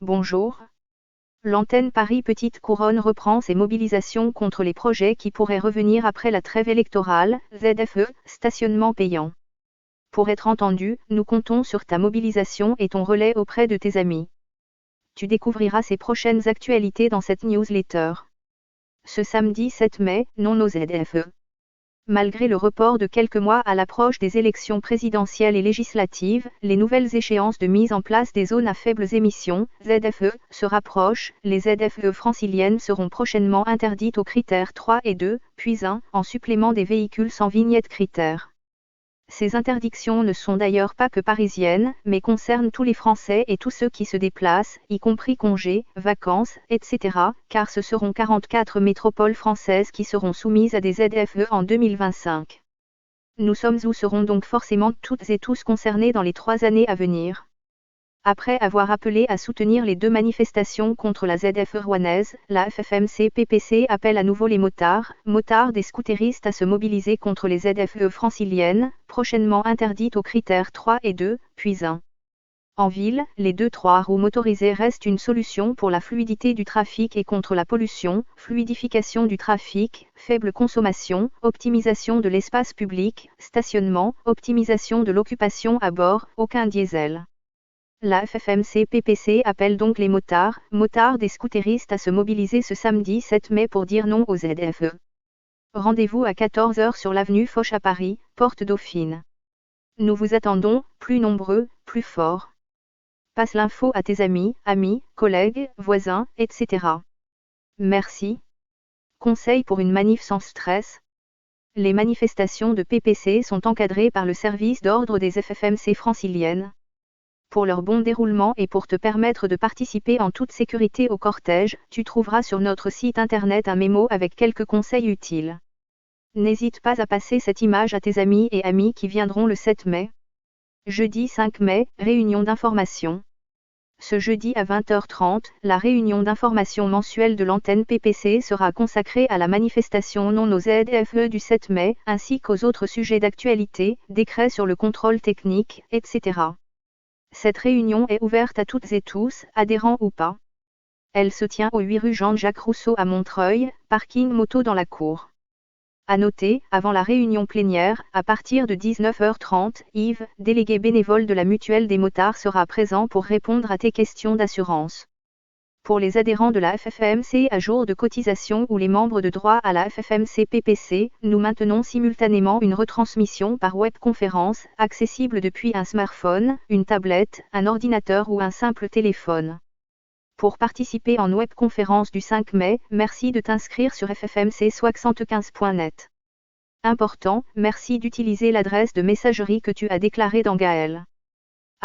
Bonjour. L'antenne Paris Petite Couronne reprend ses mobilisations contre les projets qui pourraient revenir après la trêve électorale, ZFE, stationnement payant. Pour être entendu, nous comptons sur ta mobilisation et ton relais auprès de tes amis. Tu découvriras ces prochaines actualités dans cette newsletter. Ce samedi 7 mai, non au ZFE. Malgré le report de quelques mois à l'approche des élections présidentielles et législatives, les nouvelles échéances de mise en place des zones à faibles émissions, ZFE, se rapprochent. Les ZFE franciliennes seront prochainement interdites aux critères 3 et 2, puis 1, en supplément des véhicules sans vignette critères. Ces interdictions ne sont d'ailleurs pas que parisiennes, mais concernent tous les Français et tous ceux qui se déplacent, y compris congés, vacances, etc., car ce seront 44 métropoles françaises qui seront soumises à des ZFE en 2025. Nous sommes ou serons donc forcément toutes et tous concernés dans les 3 années à venir. Après avoir appelé à soutenir les 2 manifestations contre la ZFE rouennaise, la FFMC-PPC appelle à nouveau les motards et scooteristes à se mobiliser contre les ZFE franciliennes, prochainement interdites aux critères 3 et 2, puis 1. En ville, les 2-3 roues motorisées restent une solution pour la fluidité du trafic et contre la pollution, fluidification du trafic, faible consommation, optimisation de l'espace public, stationnement, optimisation de l'occupation à bord, aucun diesel. La FFMC-PPC appelle donc les motards et scooteristes à se mobiliser ce samedi 7 mai pour dire non aux ZFE. Rendez-vous à 14 h sur l'avenue Foch à Paris, porte Dauphine. Nous vous attendons, plus nombreux, plus forts. Passe l'info à tes amis, collègues, voisins, etc. Merci. Conseil pour une manif sans stress. Les manifestations de PPC sont encadrées par le service d'ordre des FFMC franciliennes. Pour leur bon déroulement et pour te permettre de participer en toute sécurité au cortège, tu trouveras sur notre site internet un mémo avec quelques conseils utiles. N'hésite pas à passer cette image à tes amis et amies qui viendront le 7 mai. Jeudi 5 mai, réunion d'information. Ce jeudi à 20h30, la réunion d'information mensuelle de l'antenne PPC sera consacrée à la manifestation non aux ZFE du 7 mai, ainsi qu'aux autres sujets d'actualité, décrets sur le contrôle technique, etc. Cette réunion est ouverte à toutes et tous, adhérents ou pas. Elle se tient au 8 rue Jean-Jacques Rousseau à Montreuil, parking moto dans la cour. À noter, avant la réunion plénière, à partir de 19h30, Yves, délégué bénévole de la Mutuelle des motards, sera présent pour répondre à tes questions d'assurance. Pour les adhérents de la FFMC à jour de cotisation ou les membres de droit à la FFMC-PPC, nous maintenons simultanément une retransmission par webconférence, accessible depuis un smartphone, une tablette, un ordinateur ou un simple téléphone. Pour participer en webconférence du 5 mai, merci de t'inscrire sur ffmc75.net. Important, merci d'utiliser l'adresse de messagerie que tu as déclarée dans Gaël.